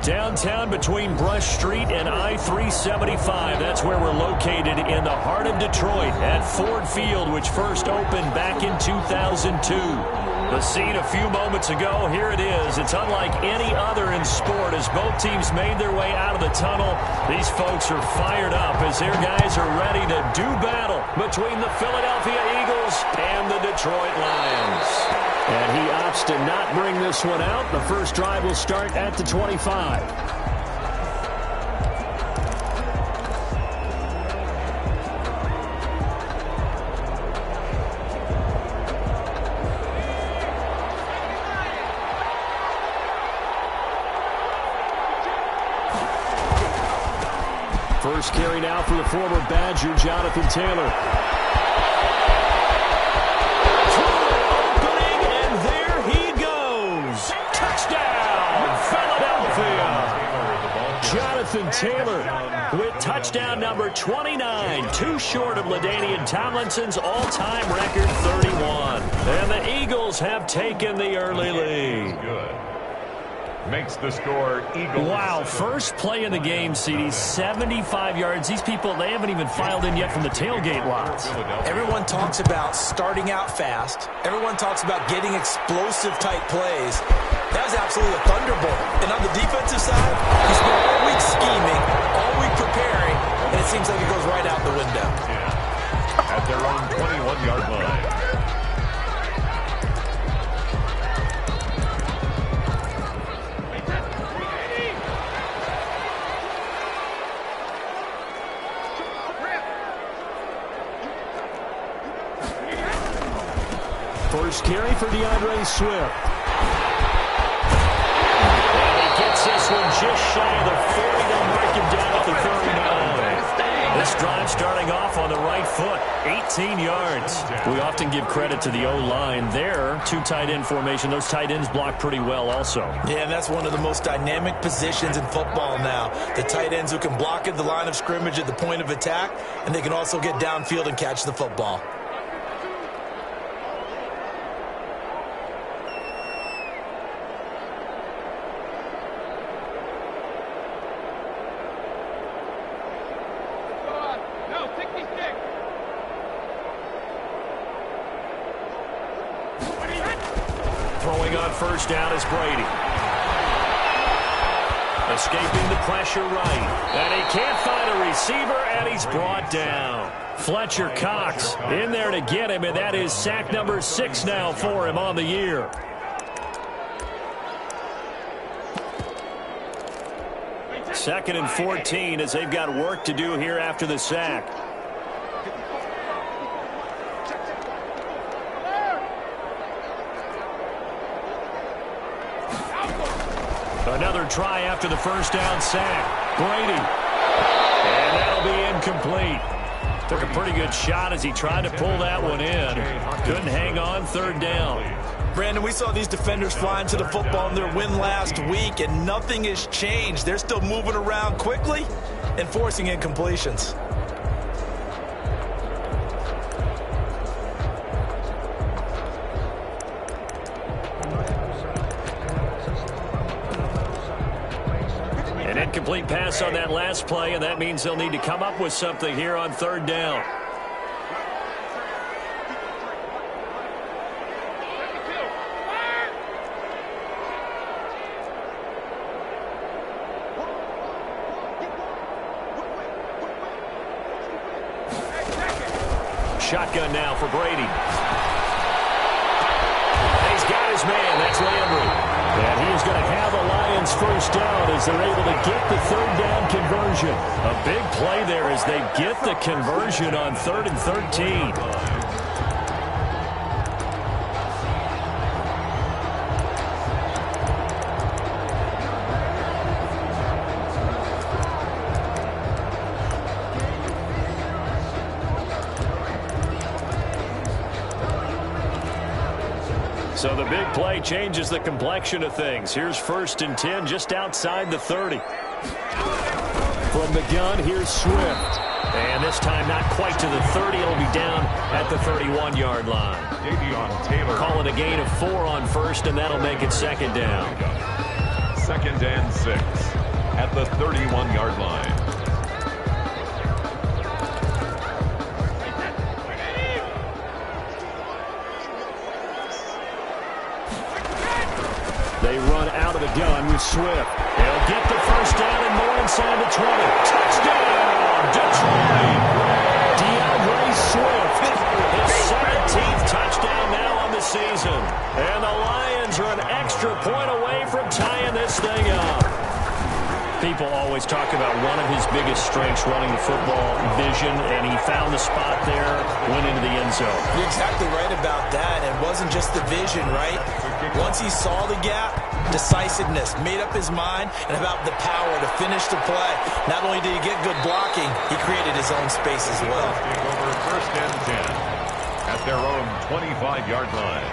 Downtown between Brush Street and I-375. That's where we're located in the heart of Detroit at Ford Field, which first opened back in 2002. The scene a few moments ago, here it is. It's unlike any other in sport as both teams made their way out of the tunnel. These folks are fired up as their guys are ready to do battle between the Philadelphia Eagles and the Detroit Lions. And he opts to not bring this one out. The first drive will start at the 25. First carry now for the former Badger, Jonathan Taylor. Jonathan Taylor with touchdown number 29, too short of LaDainian Tomlinson's all-time record 31. And the Eagles have taken the early lead. Good. Makes the score Eagles. Wow, first play in the game, CD, 75 yards. These people, they haven't even filed in yet from the tailgate lots. Everyone talks about starting out fast. Everyone talks about getting explosive type plays. That was absolutely a thunderbolt. And on the defensive side, he's been all week scheming, all week preparing, and it seems like it goes right out the window. Yeah. At their own 21-yard line. First carry for DeAndre Swift. Gets this one just shy of the 40. They'll mark him down at the 39. This drive starting off on the right foot, 18 yards. We often give credit to the O-line there. Two tight end formation. Those tight ends block pretty well also. Yeah, and that's one of the most dynamic positions in football now. The tight ends who can block at the line of scrimmage at the point of attack, and they can also get downfield and catch the football. Throwing on first down is Brady. Escaping the pressure right. And he can't find a receiver, and he's brought down. Fletcher Cox in there to get him, and that is sack number 6 now for him on the year. Second and 14 as they've got work to do here after the sack. Another try after the first down sack. Brady. And that'll be incomplete. Took a pretty good shot as he tried to pull that one in. Couldn't hang on, third down. Brandon, we saw these defenders flying to the football in their win last week, and nothing has changed. They're still moving around quickly and forcing incompletions. An incomplete pass on that last play, and that means they'll need to come up with something here on third down. Shotgun now for Brady. He's got his man. That's Landry. And he is going to have the Lions first down as they're able to get the third down conversion. A big play there as they get the conversion on 3rd and 13. So the big play changes the complexion of things. Here's 1st and 10 just outside the 30. From the gun, here's Swift. And this time not quite to the 30. It'll be down at the 31-yard line. Taylor. Calling a gain of 4 on first, and that'll make it 2nd down. 2nd and 6 at the 31-yard line. They run out of the gun with Swift. They'll get the first down and more inside the 20. Touchdown, Detroit! DeAndre Swift, his 17th touchdown now on the season. And the Lions are an extra point away from tying this thing up. People always talk about one of his biggest strengths running the football, vision, and he found the spot there, went into the end zone. You're exactly right about that. It wasn't just the vision, right? Once he saw the gap, decisiveness, made up his mind, and about the power to finish the play. Not only did he get good blocking, he created his own space as well. Take over 1st and 10 at their own 25-yard line.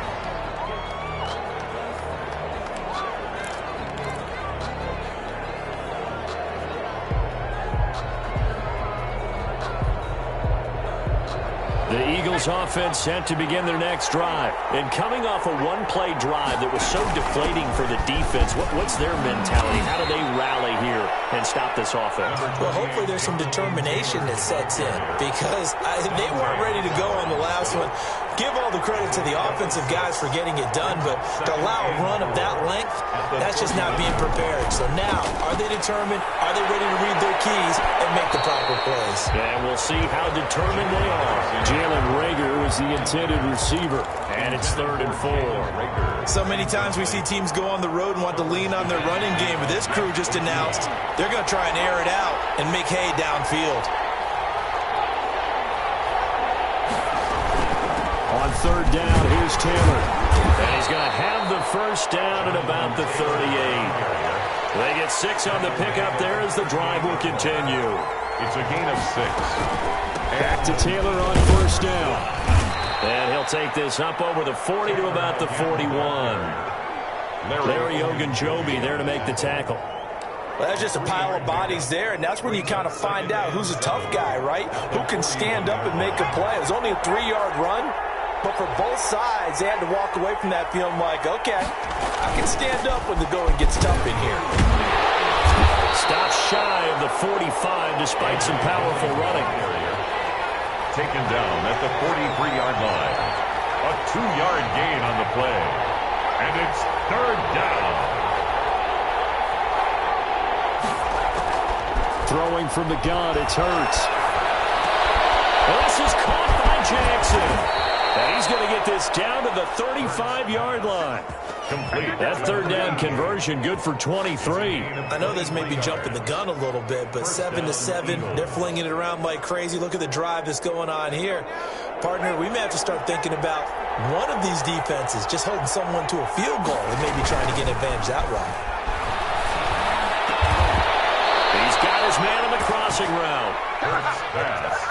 The Eagles offense set to begin their next drive. And coming off a one-play drive that was so deflating for the defense, what's their mentality? How do they rally here and stop this offense? Well, hopefully there's some determination that sets in because they weren't ready to go on the last one. Give all the credit to the offensive guys for getting it done, but to allow a run of that length, that's just not being prepared. So now, are they determined? Are they ready to read their keys and make the proper plays? And we'll see how determined they are. Jalen Reagor was the intended receiver, and it's 3rd and 4. So many times we see teams go on the road and want to lean on their running game, but this crew just announced they're going to try and air it out and make hay downfield. On 3rd down, here's Taylor. And he's going to have the first down at about the 38. They get 6 on the pickup there as the drive will continue. It's a gain of 6. Back to Taylor on 1st down. And he'll take this up over the 40 to about the 41. Larry Ogunjobi there to make the tackle. Well, that's just a pile of bodies there, and that's when you kind of find out who's a tough guy, right? Who can stand up and make a play. It was only a 3-yard run, but for both sides, they had to walk away from that feeling like, okay, I can stand up when the going gets tough in here. Stops shy of the 45 despite some powerful running. Taken down at the 43-yard line. A 2-yard gain on the play. And it's 3rd down. Throwing from the gun, it's Hurts. This is caught by Jackson. And he's going to get this down to the 35-yard line. Complete. That 3rd down conversion good for 23. I know this may be jumping the gun a little bit, but 7-7, they're flinging it around like crazy. Look at the drive that's going on here. Partner, we may have to start thinking about one of these defenses just holding someone to a field goal and maybe trying to get an advantage that way. He's got his man on the crossing route.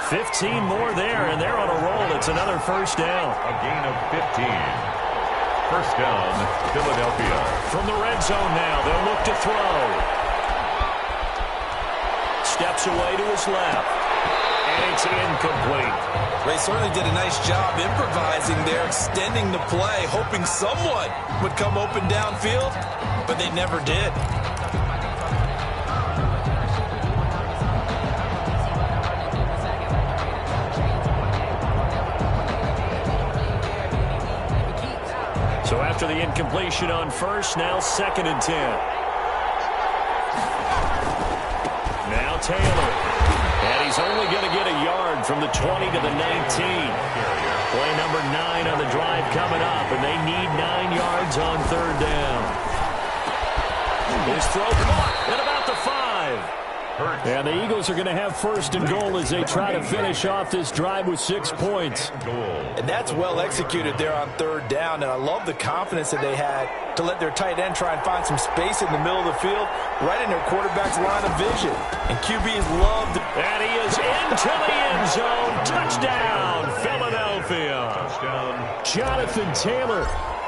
15 more there, and they're on a roll. It's another first down. A gain of 15. First down, Philadelphia. From the red zone now, they'll look to throw. Steps away to his left. And it's incomplete. They certainly did a nice job improvising there, extending the play, hoping someone would come open downfield, but they never did. So after the incompletion on first, now 2nd and 10. Now Taylor. And he's only going to get a yard from the 20 to the 19. Play number 9 on the drive coming up, and they need 9 yards on 3rd down. His throw caught at about the 5. And the Eagles are going to have 1st and goal as they try to finish off this drive with 6 points. And that's well executed there on 3rd down. And I love the confidence that they had to let their tight end try and find some space in the middle of the field, right in their quarterback's line of vision. And QBs loved. And he is into the end zone. Touchdown, Philadelphia. Touchdown. Jonathan Taylor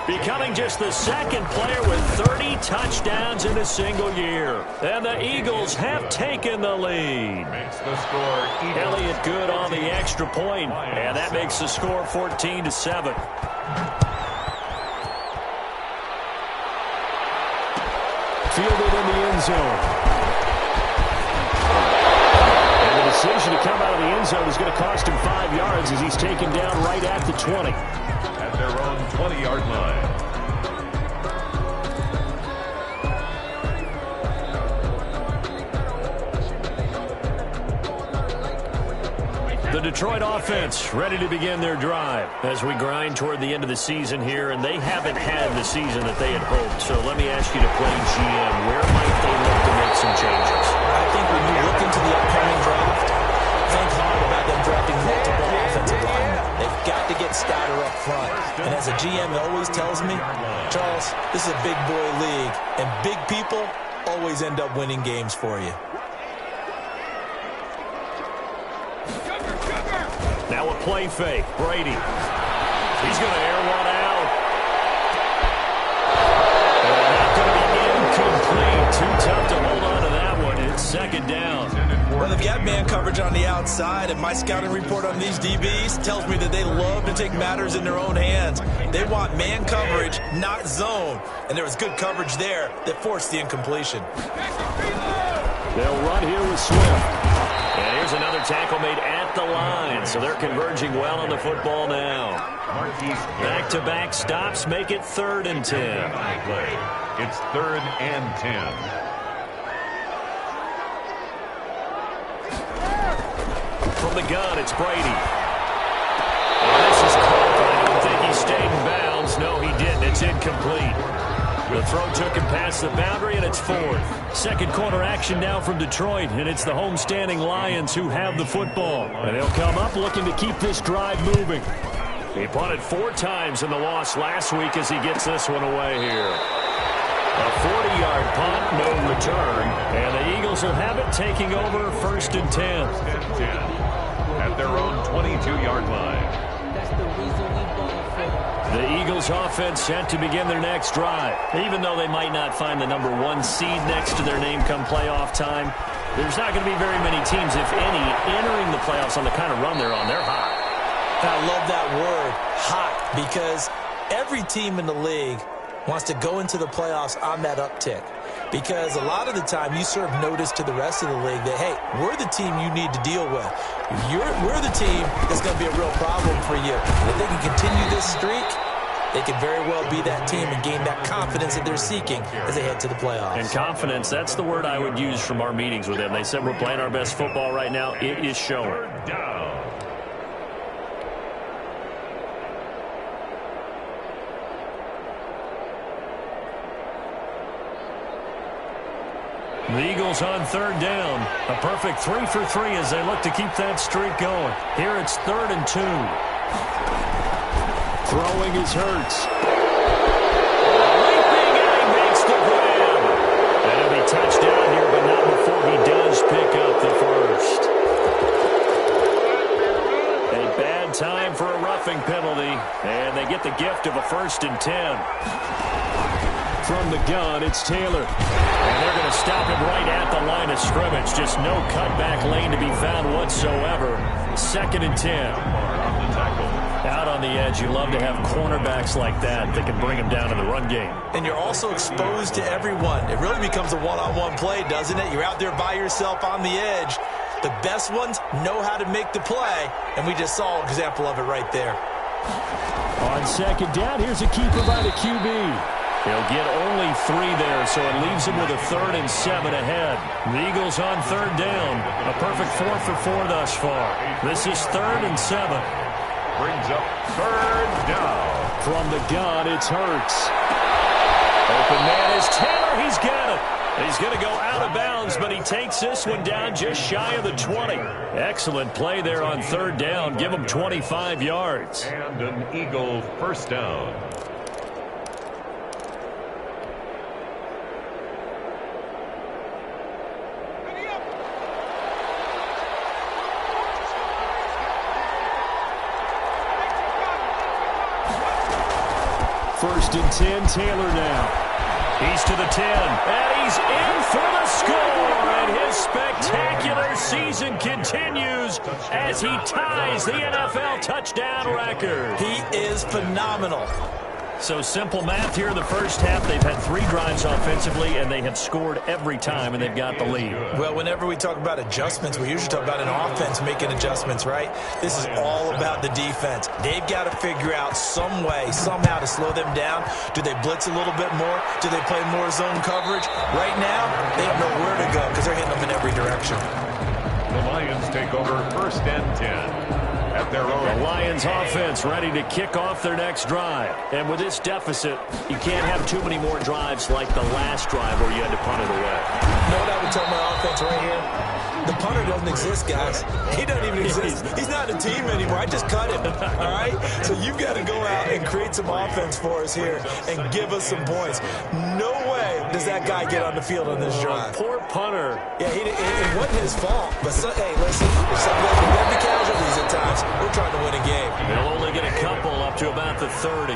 becoming just the 2nd player with 30 touchdowns in a single year. And the Eagles have taken the lead. Makes the score Eagles. Elliott good on the extra point, and that makes the score 14-7. Fielded in the end zone. And the decision to come out of the end zone is going to cost him 5 yards as he's taken down right at the 20. At their own 20-yard line. The Detroit offense ready to begin their drive as we grind toward the end of the season here, and they haven't had the season that they had hoped. So let me ask you to play GM. Where might they look to make some changes? I think when you look into the upcoming draft, think hard about them drafting multiple offensive linemen. They've got to get stouter up front. And as a GM always tells me, Charles, this is a big boy league, and big people always end up winning games for you. Now a play fake. Brady. He's going to air one out. And not going to be incomplete. Too tough to hold on to that one. It's second down. Well, they've got man coverage on the outside, and my scouting report on these DBs tells me that they love to take matters in their own hands. They want man coverage, not zone. And there was good coverage there that forced the incompletion. They'll run here with Swift. And here's another tackle made at the line. So they're converging well on the football now. Back-to-back stops make it 3rd and 10. It's 3rd and 10. From the gun, it's Brady. And this is caught. I don't think he stayed in bounds. No, he didn't. It's incomplete. The throw took him past the boundary, and it's 4th. Second quarter action now from Detroit, and it's the homestanding Lions who have the football. And they'll come up looking to keep this drive moving. He punted 4 times in the loss last week as he gets this one away here. A 40-yard punt, no return. And the Eagles will have it taking over 1st and 10. At their own 22-yard line. The Eagles offense set to begin their next drive. Even though they might not find the number 1 seed next to their name come playoff time, there's not going to be very many teams, if any, entering the playoffs on the kind of run they're on. They're hot. I love that word, hot, because every team in the league wants to go into the playoffs on that uptick. Because a lot of the time you serve notice to the rest of the league that, hey, we're the team you need to deal with. We're the team that's going to be a real problem for you. And if they can continue this streak, they could very well be that team and gain that confidence that they're seeking as they head to the playoffs. And confidence, that's the word I would use from our meetings with them. They said we're playing our best football right now. It is showing. The Eagles on 3rd down. A perfect 3 for 3 as they look to keep that streak going. Here it's 3rd and 2. Throwing is Hurts. Leaping, and he makes the grab. And he'll be touched down here, but not before he does pick up the first. A bad time for a roughing penalty, and they get the gift of a 1st and 10. From the gun, it's Taylor. And they're going to stop him right at the line of scrimmage. Just no cutback lane to be found whatsoever. 2nd and 10. Out on the edge, you love to have cornerbacks like that that can bring them down in the run game. And you're also exposed to everyone. It really becomes a one-on-one play, doesn't it? You're out there by yourself on the edge. The best ones know how to make the play, and we just saw an example of it right there. On 2nd down, here's a keeper by the QB. He'll get only 3 there, so it leaves him with a 3rd and 7 ahead. The Eagles on 3rd down. A perfect 4 for 4 thus far. This is 3rd and 7. Brings up 3rd down. From the gun, it's Hurts. Open man is Taylor. He's got it. He's going to go out of bounds, but he takes this one down just shy of the 20. Excellent play there on 3rd down. Give him 25 yards. And an Eagle 1st down. First and 10, Taylor now. He's to the 10, and he's in for the score, and his spectacular season continues as he ties the NFL touchdown record. He is phenomenal. So simple math here in the first half. They've had 3 drives offensively, and they have scored every time, and they've got the lead. Well, whenever we talk about adjustments, we usually talk about an offense making adjustments, right? This is all about the defense. They've got to figure out some way, somehow to slow them down. Do they blitz a little bit more? Do they play more zone coverage? Right now, they don't know where to go because they're hitting them in every direction. The Lions take over 1st and 10. At their own. The Lions offense ready to kick off their next drive. And with this deficit, you can't have too many more drives like the last drive where you had to punt it away. You know what I would tell my offense right here? The punter doesn't exist, guys. He doesn't even exist. He's not a team anymore. I just cut him, all right? So you've got to go out and create some offense for us here and give us some points. No way does that guy get on the field on this drive. Poor punter. Yeah, it wasn't his fault. But, hey, listen, if somebody will be casualties at times, we're trying to win a game. They'll only get a couple up to about the 30.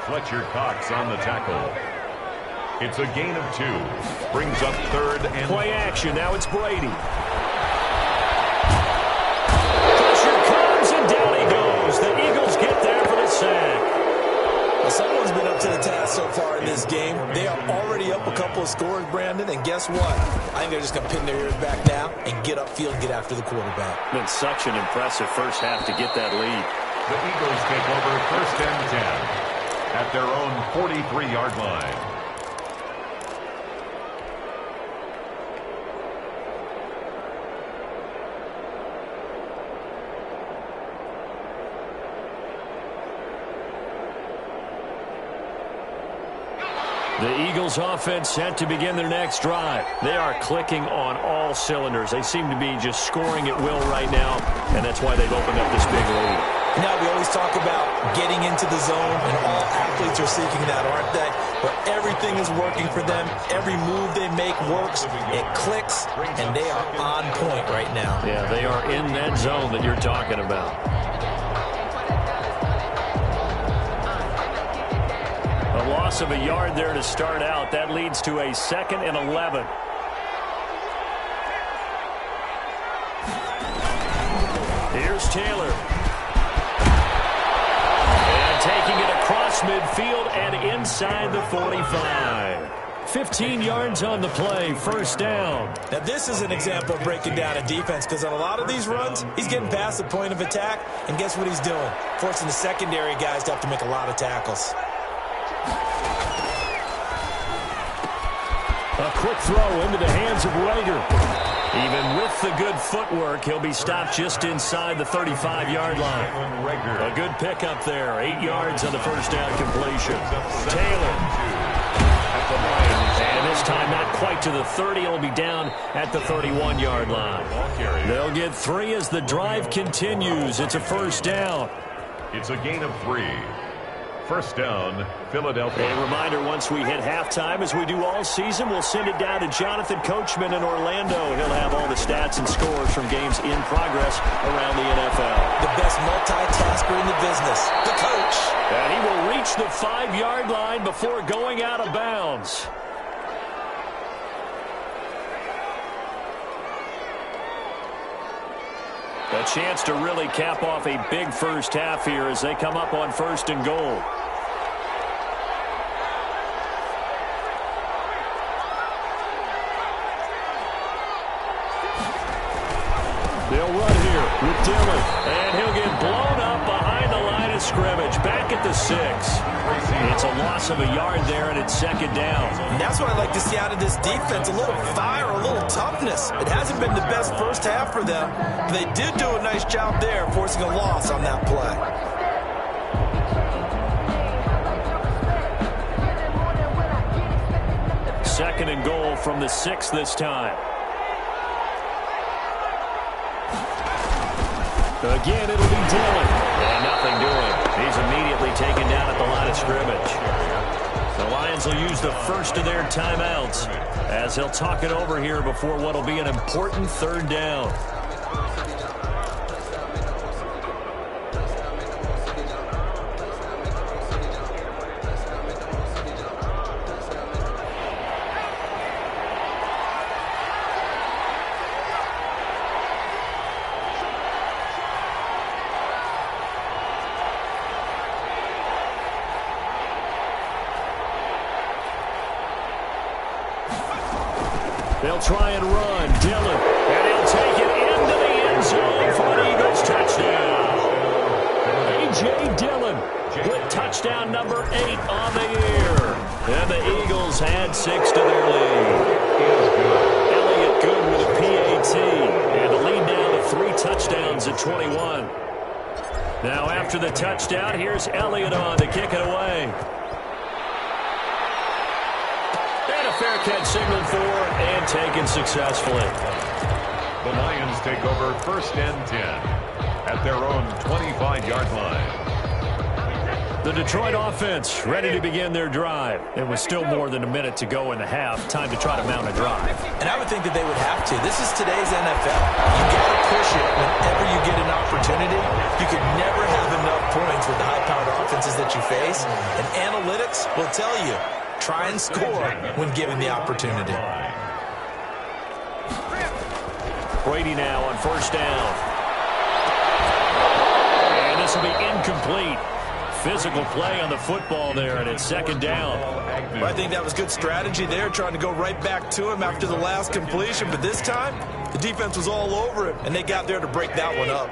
Fletcher Cox on the tackle. It's a gain of 2. Brings up 3rd and... Play action. Now it's Brady. Pressure comes, and down he goes. The Eagles get there for the sack. Well, someone's been up to the task so far in this game. They are already up a couple of scores, Brandon, and guess what? I think they're just going to pin their ears back now and get upfield and get after the quarterback. Been such an impressive first half to get that lead. The Eagles take over 1st and 10 at their own 43-yard line. The Eagles offense set to begin their next drive. They are clicking on all cylinders. They seem to be just scoring at will right now, and that's why they've opened up this big lead. Now, we always talk about getting into the zone, and all athletes are seeking that, aren't they? But everything is working for them. Every move they make works. It clicks, and they are on point right now. Yeah, they are in that zone that you're talking about. A loss of a yard there to start out. That leads to a 2nd and 11. Here's Taylor. And taking it across midfield and inside the 45. 15 yards on the play, 1st down. Now, this is an example of breaking down a defense because on a lot of these runs, he's getting past the point of attack, and guess what he's doing? Forcing the secondary guys to have to make a lot of tackles. A quick throw into the hands of Rager. Even with the good footwork, he'll be stopped just inside the 35-yard line. A good pickup there. 8 yards on the first down completion. Taylor. And this time not quite to the 30. It'll be down at the 31-yard line. They'll get 3 as the drive continues. It's a 1st down. It's a gain of 3. 1st down, Philadelphia. A reminder, once we hit halftime, as we do all season, we'll send it down to Jonathan Coachman in Orlando. He'll have all the stats and scores from games in progress around the NFL. The best multitasker in the business, the coach. And he will reach the 5-yard line before going out of bounds. A chance to really cap off a big first half here as they come up on 1st and goal. They'll run here with Dillon, and he'll get blown up behind the line of scrimmage. Back at the 6. It's a loss of a yard there, and it's 2nd down. And that's what I like to see out of this defense, a little fire, a little toughness. It hasn't been the best first half for them, but they did do a nice job there forcing a loss on that play. Second and goal from the 6 this time. Again, it'll be Dillon. And nothing doing. He's immediately taken down at the line of scrimmage. The Lions will use the first of their timeouts as they'll talk it over here before what will be an important 3rd down. They'll try and run. Dillon. And he'll take it into the end zone for an Eagles touchdown. A.J. Dillon with touchdown number 8 on the year. And the Eagles add 6 to their lead. Elliott good with a PAT. And the lead now to 3 touchdowns at 21. Now after the touchdown, here's Elliott on to kick it away. And a fair catch signaled for and taken successfully. The Lions take over 1st and 10 at their own 25-yard line. The Detroit offense ready to begin their drive. It was still more than a minute to go in the half. Time to try to mount a drive. And I would think that they would have to. This is today's NFL. You got to push it whenever you get an opportunity. You could never have enough points with the high-powered offenses that you face. And analytics will tell you, try and score when given the opportunity. Brady now on 1st down. And this will be incomplete. Physical play on the football there, and it's 2nd down. Well, I think that was good strategy there, trying to go right back to him after the last completion. But this time, the defense was all over him, and they got there to break that one up.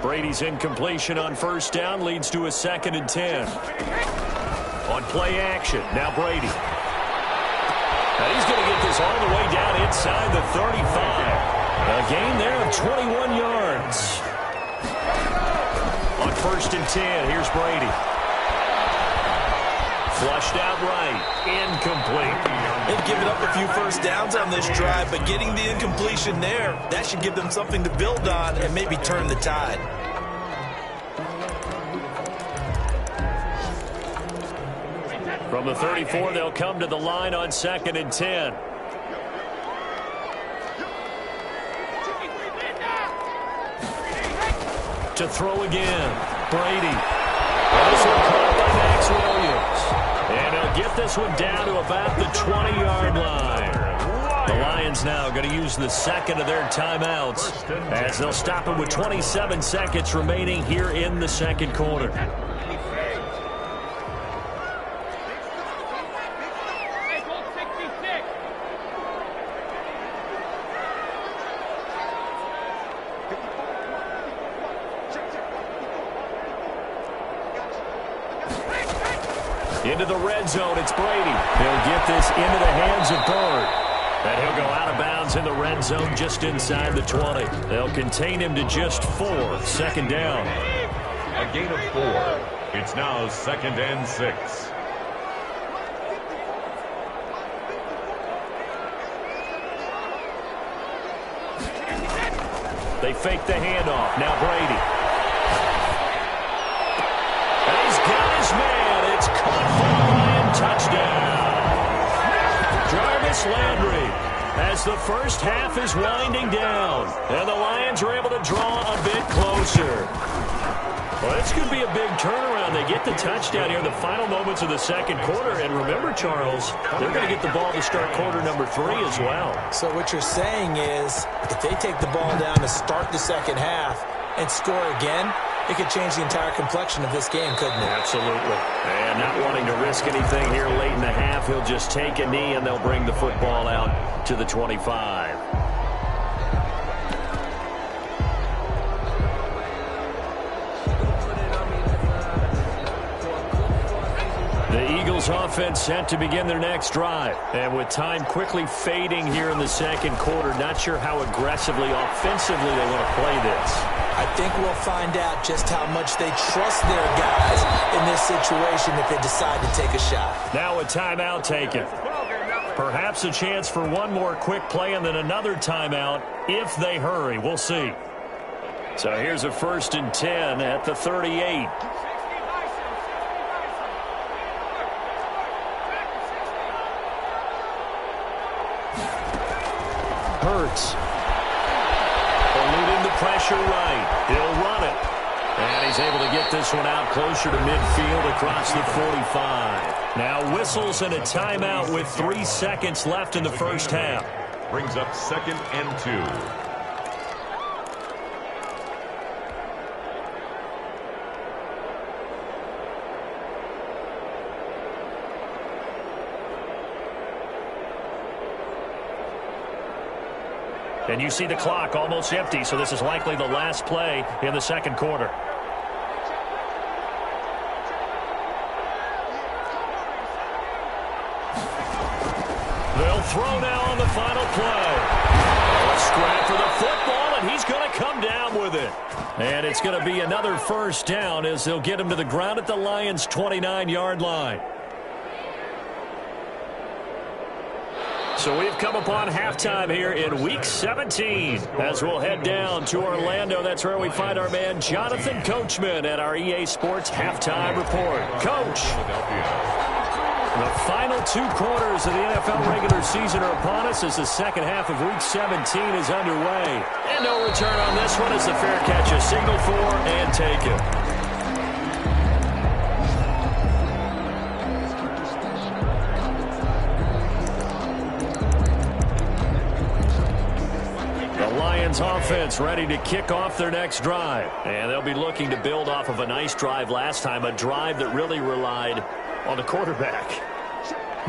Brady's incompletion on 1st down leads to a 2nd and 10. On play action, now Brady. Now he's going to get this all the way down inside the 35. A gain there of 21 yards. On 1st and 10, here's Brady. Flushed out right. Incomplete. They've given up a few 1st downs on this drive, but getting the incompletion there, that should give them something to build on and maybe turn the tide. From the 34, they'll come to the line on 2nd and 10. To throw again. Brady. This one caught by Max Williams. And he'll get this one down to about the 20-yard line. The Lions now going to use the 2nd of their timeouts as they'll stop him with 27 seconds remaining here in the 2nd quarter. Into the red zone, it's Brady. He'll get this into the hands of Bird. And he'll go out of bounds in the red zone just inside the 20. They'll contain him to just 4. 2nd down. A gain of 4. It's now 2nd and 6. They fake the handoff. Now Brady. And he's got his man. It's caught for a Lion touchdown. Jarvis Landry as the 1st half is winding down. And the Lions are able to draw a bit closer. Well, this could be a big turnaround. They get the touchdown here in the final moments of the 2nd quarter. And remember, Charles, they're going to get the ball to start quarter number 3 as well. So what you're saying is if they take the ball down to start the 2nd half and score again, it could change the entire complexion of this game, couldn't it? Absolutely. And not wanting to risk anything here late in the half, he'll just take a knee and they'll bring the football out to the 25. The Eagles offense set to begin their next drive. And with time quickly fading here in the 2nd quarter, not sure how aggressively, offensively they want to play this. I think we'll find out just how much they trust their guys in this situation if they decide to take a shot. Now a timeout taken. Perhaps a chance for one more quick play and then another timeout if they hurry. We'll see. So here's a 1st and 10 at the 38. Hurts. Eluding the pressure right. He'll run it. And he's able to get this one out closer to midfield across the 45. Now whistles and a timeout with 3 seconds left in the 1st half. Brings up 2nd and 2. And you see the clock almost empty, so this is likely the last play in the second quarter. They'll throw now on the final play. A scrap for the football, and he's going to come down with it. And it's going to be another first down as they'll get him to the ground at the Lions' 29-yard line. So we've come upon halftime here in Week 17 as we'll head down to Orlando. That's where we find our man Jonathan Coachman at our EA Sports Halftime Report. Coach, the final 2 quarters of the NFL regular season are upon us as the second half of Week 17 is underway. And no return on this one as the fair catch is signaled for and taken. Lions offense ready to kick off their next drive. And they'll be looking to build off of a nice drive last time, a drive that really relied on the quarterback.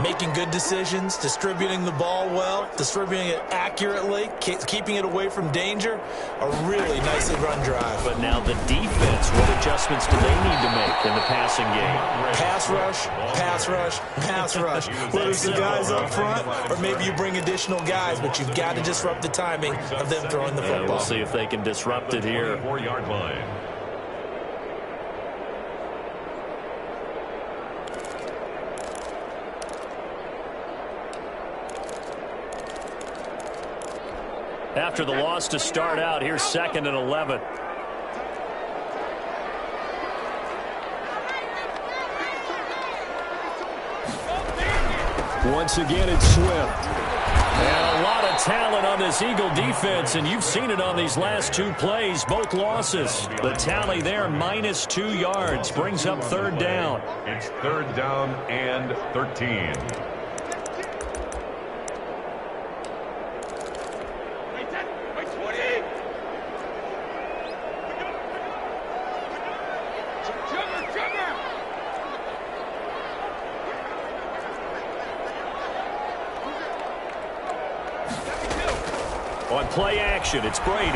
Making good decisions, distributing the ball well, distributing it accurately, keeping it away from danger. A really nicely run drive. But now the defense, what adjustments do they need to make in the passing game? Pass rush, pass rush, pass rush. Whether it's the guys up front or maybe you bring additional guys, but you've got to disrupt the timing of them throwing the football. We'll see if they can disrupt it here. 4-yard line. After the loss to start out, here's 2nd and 11. Once again, it's Swift. And a lot of talent on this Eagle defense, and you've seen it on these last 2 plays, both losses. The tally there, -2 yards, brings up 3rd down. It's 3rd down and 13. On play action, it's Brady. And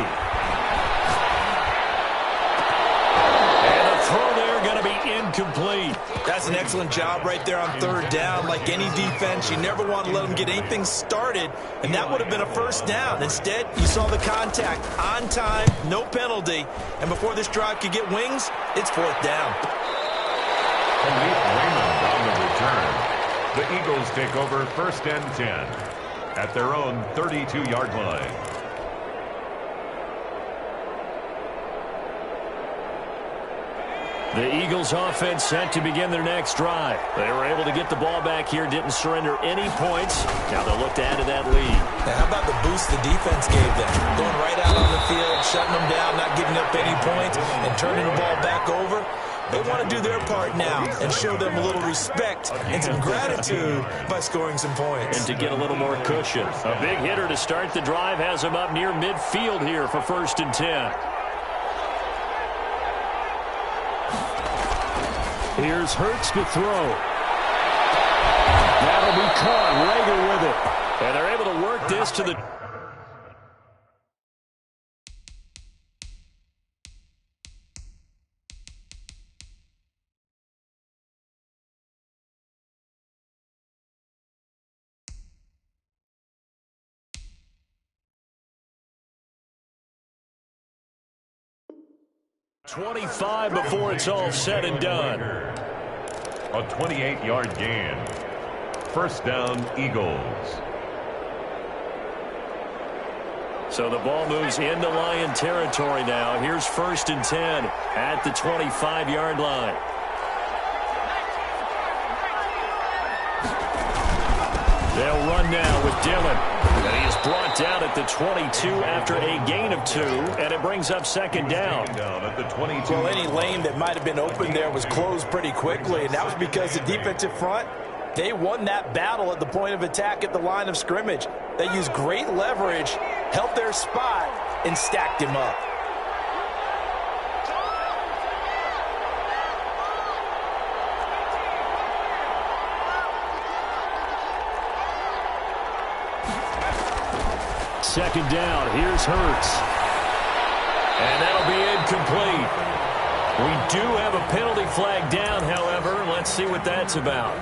the throw there going to be incomplete. That's an excellent job right there on 3rd down. Like any defense, you never want to let them get anything started, and that would have been a first down. Instead, you saw the contact on time, no penalty, and before this drive could get wings, it's 4th down. Khalif Raymond on the return. The Eagles take over 1st and 10 at their own 32-yard line. The Eagles offense set to begin their next drive. They were able to get the ball back here, didn't surrender any points. Now they'll look to add to that lead. Now, how about the boost the defense gave them? Going right out on the field, shutting them down, not giving up any points, and turning the ball back over. They want to do their part now and show them a little respect and some gratitude by scoring some points. And to get a little more cushion. A big hitter to start the drive has him up near midfield here for 1st and 10. Here's Hurts to throw. That'll be caught. Rager with it. And they're able to work this to the... .25 before it's all said and done. A 28-yard gain. 1st down, Eagles. So the ball moves into Lion territory now. Here's 1st and 10 at the 25-yard line. They'll run now with Dillon. And he is brought down at the 22 after a gain of 2, and it brings up 2nd down. At the 22. Well, any lane that might have been open there was closed pretty quickly, and that was because the defensive front, they won that battle at the point of attack at the line of scrimmage. They used great leverage, held their spot, and stacked him up. second down. Here's Hurts. And that'll be incomplete. We do have a penalty flag down, however. Let's see what that's about.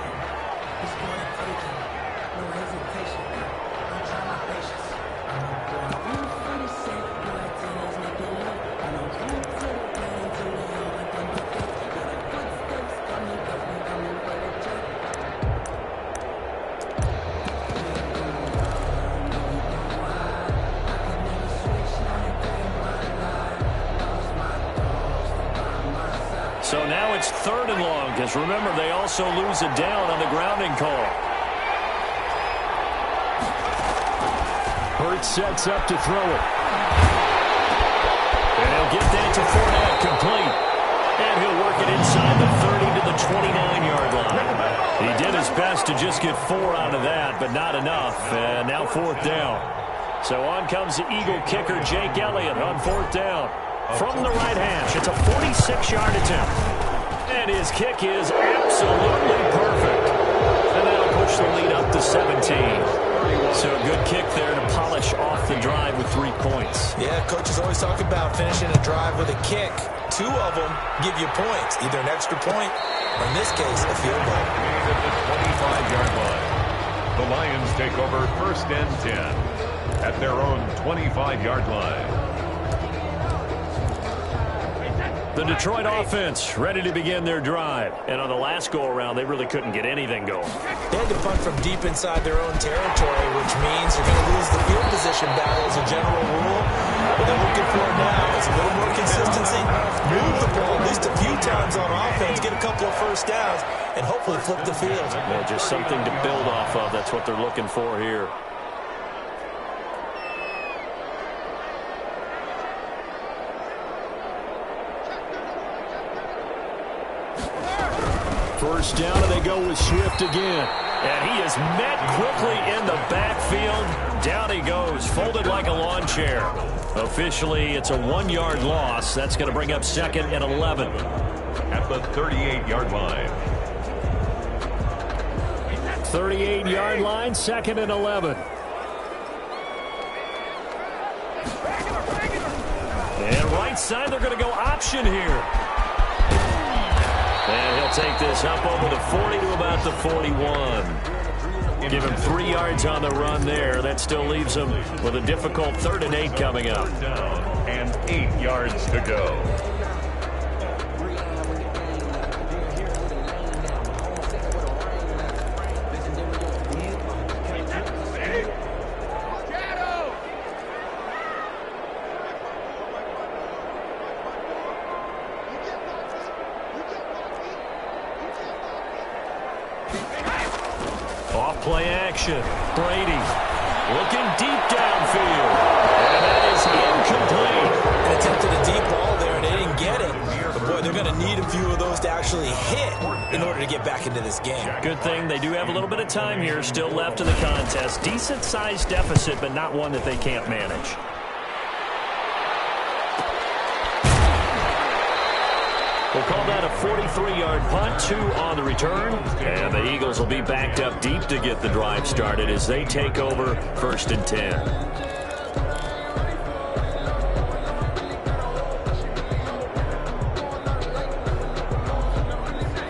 So now it's 3rd and long, because remember, they also lose a down on the grounding call. Hurts sets up to throw it. And he'll get that to Fournette, complete. And he'll work it inside the 30 to the 29-yard line. He did his best to just get 4 out of that, but not enough. And now 4th down. So on comes the Eagle kicker, Jake Elliott, on 4th down. From the right hash, it's a 46-yard attempt. And his kick is absolutely perfect. And that'll push the lead up to 17. So a good kick there to polish off the drive with 3 points. Yeah, coaches always talk about finishing a drive with a kick. 2 of them give you points, either an extra point or, in this case, a field goal. At the 25-yard line, the Lions take over 1st and 10 at their own 25-yard line. The Detroit offense ready to begin their drive. And on the last go-around, they really couldn't get anything going. They had to punt from deep inside their own territory, which means you're going to lose the field position battle as a general rule. What they're looking for now is a little more consistency. Move the ball at least a few times on offense, get a couple of 1st downs, and hopefully flip the field. Well, just something to build off of. That's what they're looking for here. First down, and they go with Swift again. And he is met quickly in the backfield. Down he goes, folded like a lawn chair. Officially, it's a 1-yard loss. That's going to bring up 2nd and 11. At the 38-yard line. 38-yard line, 2nd and 11. And right side, they're going to go option here. And he'll take this up over the 40 to about the 41. Give him 3 yards on the run there. That still leaves him with a difficult 3rd and 8 coming up. And 8 yards to go. Play action. Brady looking deep downfield. And that is incomplete. They attempted a deep ball there, and they didn't get it. But, boy, they're going to need a few of those to actually hit in order to get back into this game. Good thing they do have a little bit of time here still left in the contest. Decent-sized deficit, but not one that they can't manage. We'll call that a 43-yard punt, 2 on the return. And the Eagles will be backed up deep to get the drive started as they take over 1st and 10.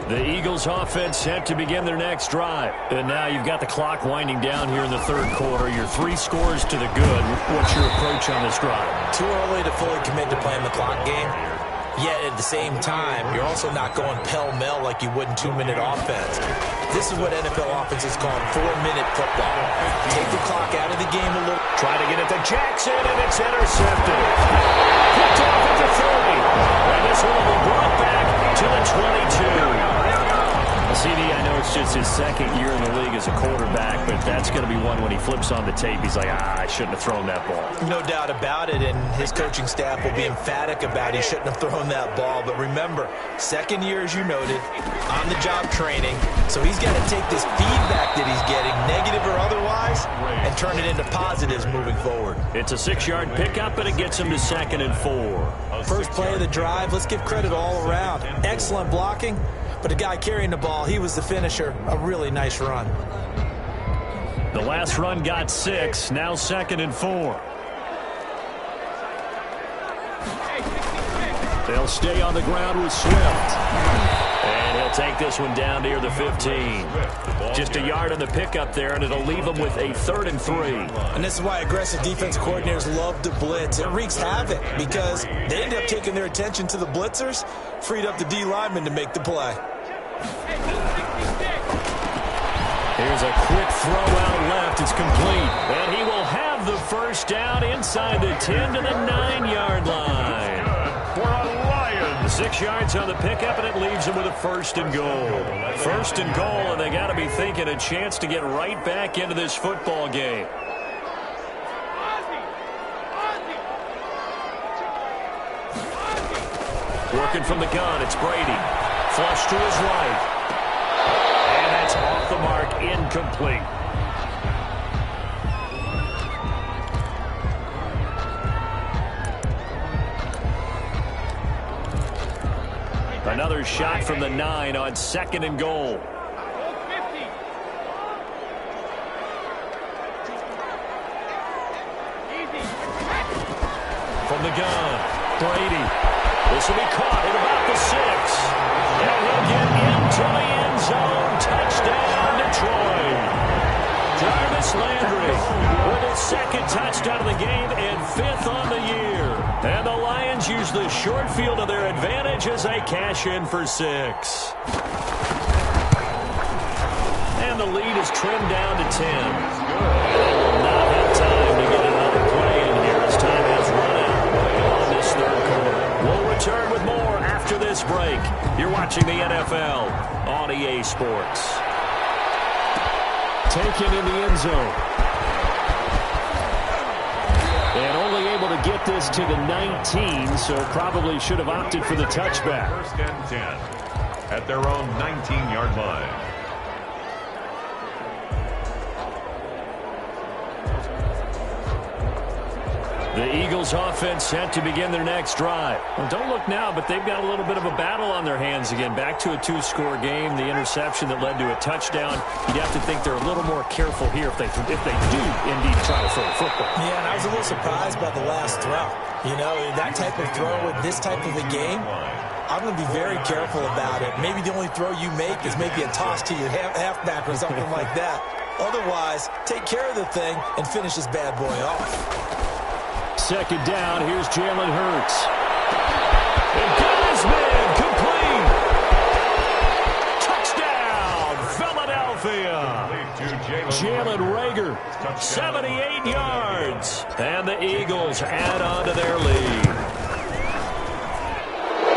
The Eagles offense set to begin their next drive. And now you've got the clock winding down here in the 3rd quarter. Your 3 scores to the good. What's your approach on this drive? Too early to fully commit to playing the clock game. Yet at the same time, you're also not going pell-mell like you would in 2-minute offense. This is what NFL offenses call 4-minute football. Take the clock out of the game a little. Try to get it to Jackson, and it's intercepted. Picked off at the 30. And this one will be brought back to the 22. CD, I know it's just his 2nd year in the league as a quarterback, but that's going to be one when he flips on the tape, he's like, I shouldn't have thrown that ball. No doubt about it, and his coaching staff will be emphatic about he shouldn't have thrown that ball. But remember, 2nd year, as you noted, on-the-job training, so he's got to take this feedback that he's getting, negative or otherwise, and turn it into positives moving forward. It's a 6-yard pickup, and it gets him to 2nd and 4. First play of the drive, let's give credit all around. Excellent blocking. But the guy carrying the ball, he was the finisher. A really nice run. The last run got 6, now 2nd and 4. They'll stay on the ground with Swift. And he'll take this one down near the 15. Just a yard on the pickup there, and it'll leave them with a 3rd and 3. And this is why aggressive defense coordinators love to blitz. It wreaks havoc because they end up taking their attention to the blitzers, freed up the D lineman to make the play. Here's a quick throw out left. It's complete. And he will have the first down inside the 10 to the 9-yard line. For a Lion. 6 yards on the pickup, and it leaves him with a 1st and goal. 1st and goal, and they got to be thinking a chance to get right back into this football game. Working from the gun, it's Brady. Flush to his right. And that's off the mark, incomplete. Another shot from the 9 on 2nd and goal. From the gun, Brady. This will be caught at about the 6. And he'll get into the end zone. Touchdown, Detroit. Jarvis Landry with his 2nd touchdown of the game and 5th on the year. And the Lions use the short field to their advantage as they cash in for 6. And the lead is trimmed down to 10. They will not have time to get another play in here as time has run out on this 3rd quarter. We'll return with more after this break. You're watching the NFL on EA Sports. Taken in the end zone. And only able to get this to the 19, so probably should have opted for the touchback. 1st and 10 at their own 19-yard line. The Eagles offense set to begin their next drive. Well, don't look now, but they've got a little bit of a battle on their hands again. Back to a 2-score game. The interception that led to a touchdown. You'd have to think they're a little more careful here if they do indeed try to throw a football. Yeah, and I was a little surprised by the last throw. You know, that type of throw with this type of a game, I'm going to be very careful about it. Maybe the only throw you make is maybe a toss to your halfback or something like that. Otherwise, take care of the thing and finish this bad boy off. 2nd down, here's Jalen Hurts. And got his man, complete. Touchdown, Philadelphia. Jalen Reagor, 78 yards. And the Eagles add on to their lead.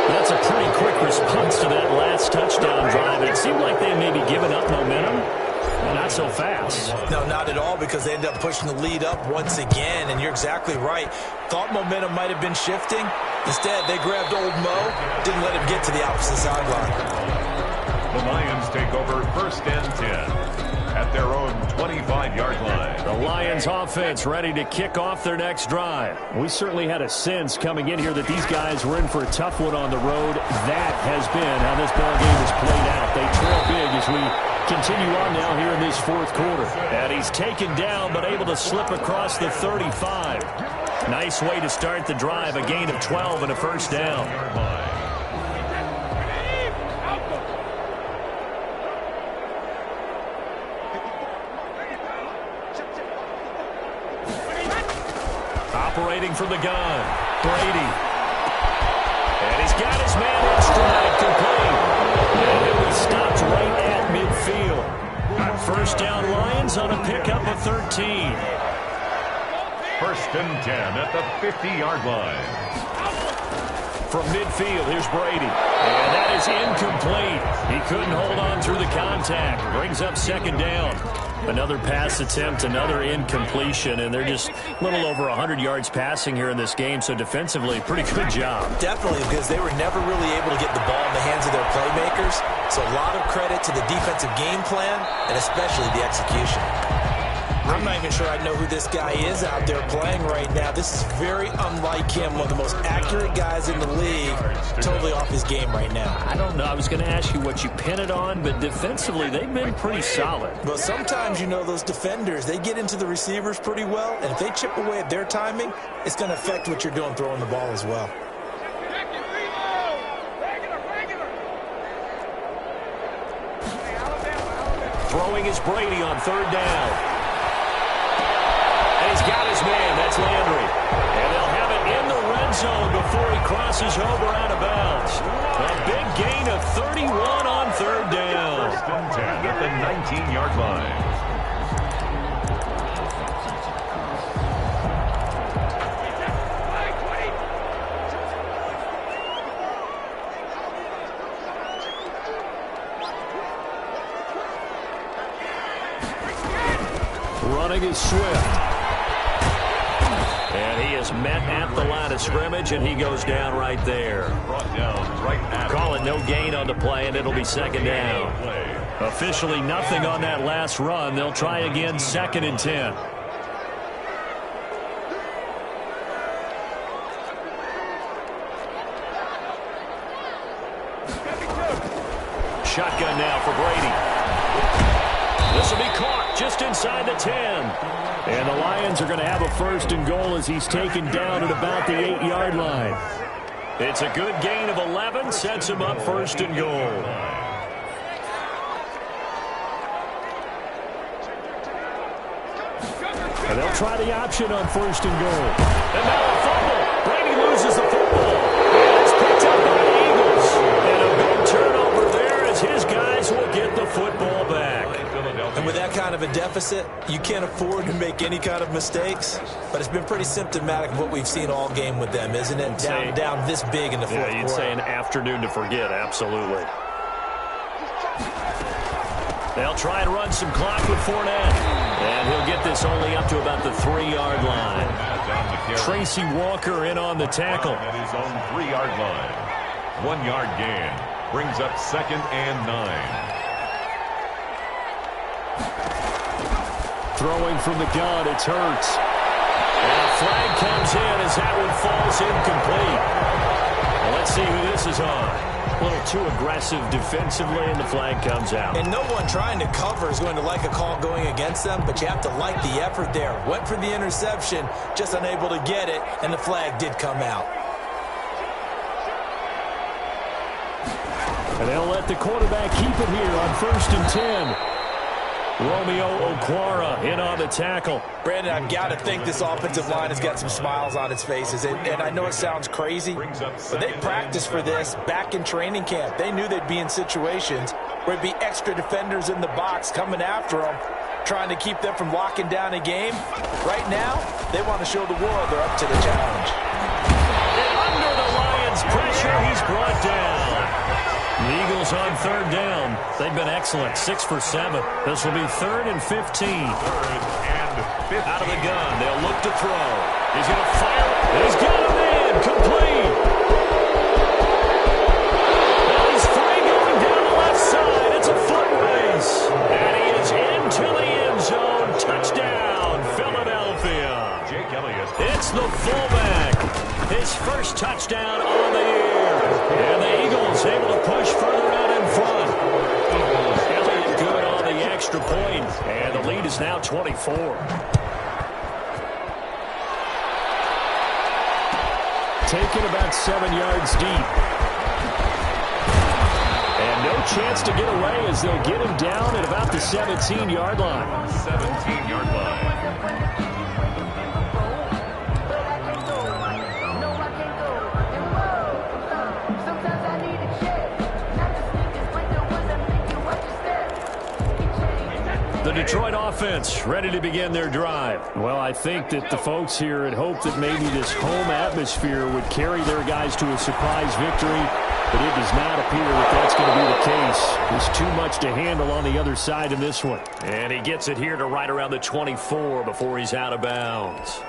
That's a pretty quick response to that last touchdown drive. It seemed like they may be giving up momentum. Not so fast. No, not at all, because they end up pushing the lead up once again, and you're exactly right. Thought momentum might have been shifting. Instead, they grabbed old Mo, didn't let him get to the opposite sideline. The Lions take over 1st and 10 at their own 25-yard line. The Lions offense ready to kick off their next drive. We certainly had a sense coming in here that these guys were in for a tough one on the road. That has been how this ball game has played out. They trail big as we continue on now here in this 4th quarter. And he's taken down but able to slip across the 35. Nice way to start the drive. A gain of 12 and a 1st down. Operating from the gun, Brady. And he's got his man in stride, complete. And he'll be stopped right at midfield. 1st down Lions on a pickup of 13. 1st and 10 at the 50-yard line. From midfield, here's Brady. And that is incomplete. He couldn't hold on through the contact. Brings up 2nd down. Another pass attempt, another incompletion, and they're just a little over 100 yards passing here in this game, so defensively, pretty good job. Definitely, because they were never really able to get the ball in the hands of their playmakers, so a lot of credit to the defensive game plan, and especially the execution. I'm not even sure I know who this guy is out there playing right now. This is very unlike him, one of the most accurate guys in the league, totally off his game right now. I don't know. I was going to ask you what you pin it on, but defensively, they've been pretty solid. Well, sometimes, you know, those defenders, they get into the receivers pretty well, and if they chip away at their timing, it's going to affect what you're doing throwing the ball as well. throwing is Brady on third down. And he's got his man. That's Landry. And they'll have it in the red zone before he crosses over out of bounds. A big gain of 31 on third down. First and 10 at the 19-yard line. Running is Swift. And he is met at the line of scrimmage, and he goes down right there. Brought down right at Call it no gain on the play, and it'll be second down. Officially nothing on that last run. They'll try again, second and 10. Shotgun now for Brady. This will be caught just inside the 10. And the Lions are going to have a first and goal as he's taken down at about the 8-yard line. It's a good gain of 11, sets him up first and goal. And they'll try the option on first and goal. And now a fumble. Brady loses the football. And it's picked up by the Eagles. And a big turnover there as his guys will get the football back. And with that kind of a deficit, you can't afford to make any kind of mistakes. But it's been pretty symptomatic of what we've seen all game with them, isn't it? Down this big in the fourth quarter. You'd say an afternoon to forget, absolutely. They'll try and run some clock with Fournette. And he'll get this only up to about the 3-yard line. Tracy Walker in on the tackle. At his own 3-yard line. 1-yard gain. Brings up second and 9. Throwing from the gun, it's Hurts. And a flag comes in as that one falls incomplete. Well, let's see who this is on. A little too aggressive defensively, and the flag comes out. And no one trying to cover is going to like a call going against them, but you have to like the effort there. Went for the interception, just unable to get it, and the flag did come out. And they'll let the quarterback keep it here on first and 10. Romeo Okwara in on the tackle. Brandon, I've got to think this offensive line has got some smiles on its faces. And I know it sounds crazy, but they practiced for this back in training camp. They knew they'd be in situations where there'd be extra defenders in the box coming after them, trying to keep them from locking down a game. Right now, they want to show the world they're up to the challenge. And under the Lions' pressure, he's brought down. The Eagles on third down. They've been excellent, 6 for 7. This will be 3rd and 15. 3rd and 15. Out of the gun, they'll look to throw. He's going to fire it. He's got a man, complete. Now he's free going down the left side. It's a foot race. And he is into the end zone. Touchdown, Philadelphia. Jake Elliott. It's the fullback. His first touchdown on the year. And the Eagles able to push further out in front. Elliott good on the extra point. And the lead is now 24. Taken about 7 yards deep. And no chance to get away as they'll get him down at about the 17-yard line. 17-yard line. The Detroit offense ready to begin their drive. Well, I think that the folks here had hoped that maybe this home atmosphere would carry their guys to a surprise victory, but it does not appear that that's going to be the case. There's too much to handle on the other side in this one. And he gets it here to right around the 24 before he's out of bounds.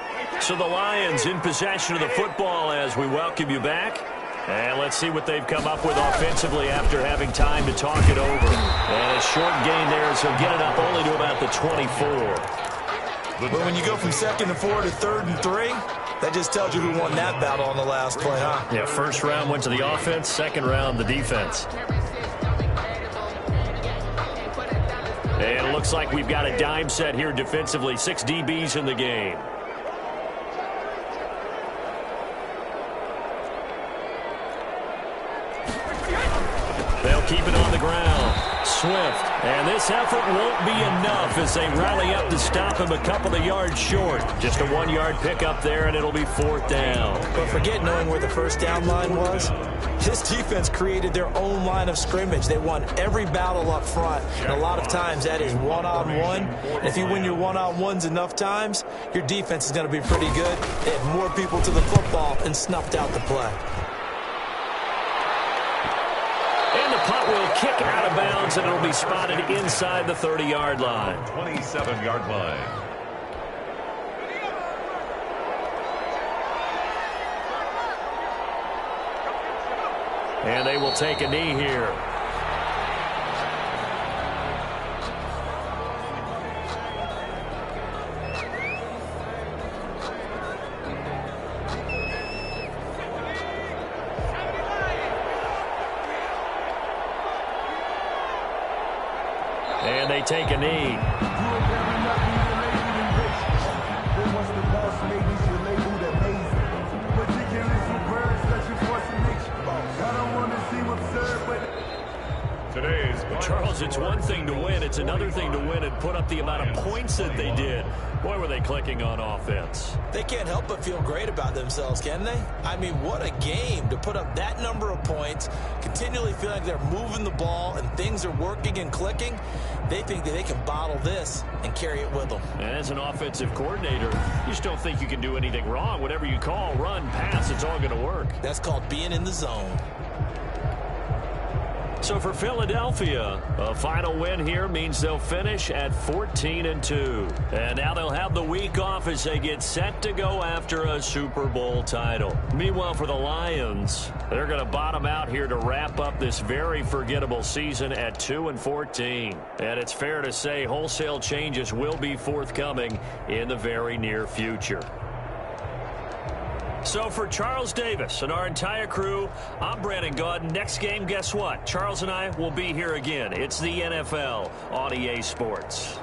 So the Lions in possession of the football as we welcome you back. And let's see what they've come up with offensively after having time to talk it over. And a short gain there, so get it up only to about the 24. But when you go from 2nd and 4 to 3rd and 3, that just tells you who won that battle on the last play, huh? Yeah, first round went to the offense, second round the defense. And it looks like we've got a dime set here defensively. 6 DBs in the game. They'll keep it on the ground. Swift. And this effort won't be enough as they rally up to stop him a couple of yards short. Just a 1-yard pickup there, and it'll be 4th down. But forget knowing where the first down line was. This defense created their own line of scrimmage. They won every battle up front. And a lot of times that is one-on-one. And if you win your one-on-ones enough times, your defense is going to be pretty good. They had more people to the football and snuffed out the play. And the punt will kick out of bounds, and it'll be spotted inside the 30-yard line. 27-yard line. And they will take a knee here. And they take a knee. But Charles, it's one thing to win. It's another thing to win and put up the amount of points that they did. Boy, were they clicking on offense. They can't help but feel great about themselves, can they? I mean, what a game to put up that number of points, continually feel like they're moving the ball and things are working and clicking. They think that they can bottle this and carry it with them. And as an offensive coordinator, you just don't think you can do anything wrong. Whatever you call, run, pass, it's all going to work. That's called being in the zone. So for Philadelphia, a final win here means they'll finish at 14-2. And now they'll have the week off as they get set to go after a Super Bowl title. Meanwhile, for the Lions, they're going to bottom out here to wrap up this very forgettable season at 2-14. And it's fair to say wholesale changes will be forthcoming in the very near future. So for Charles Davis and our entire crew, I'm Brandon Gaudin. Next game, guess what? Charles and I will be here again. It's the NFL on EA Sports.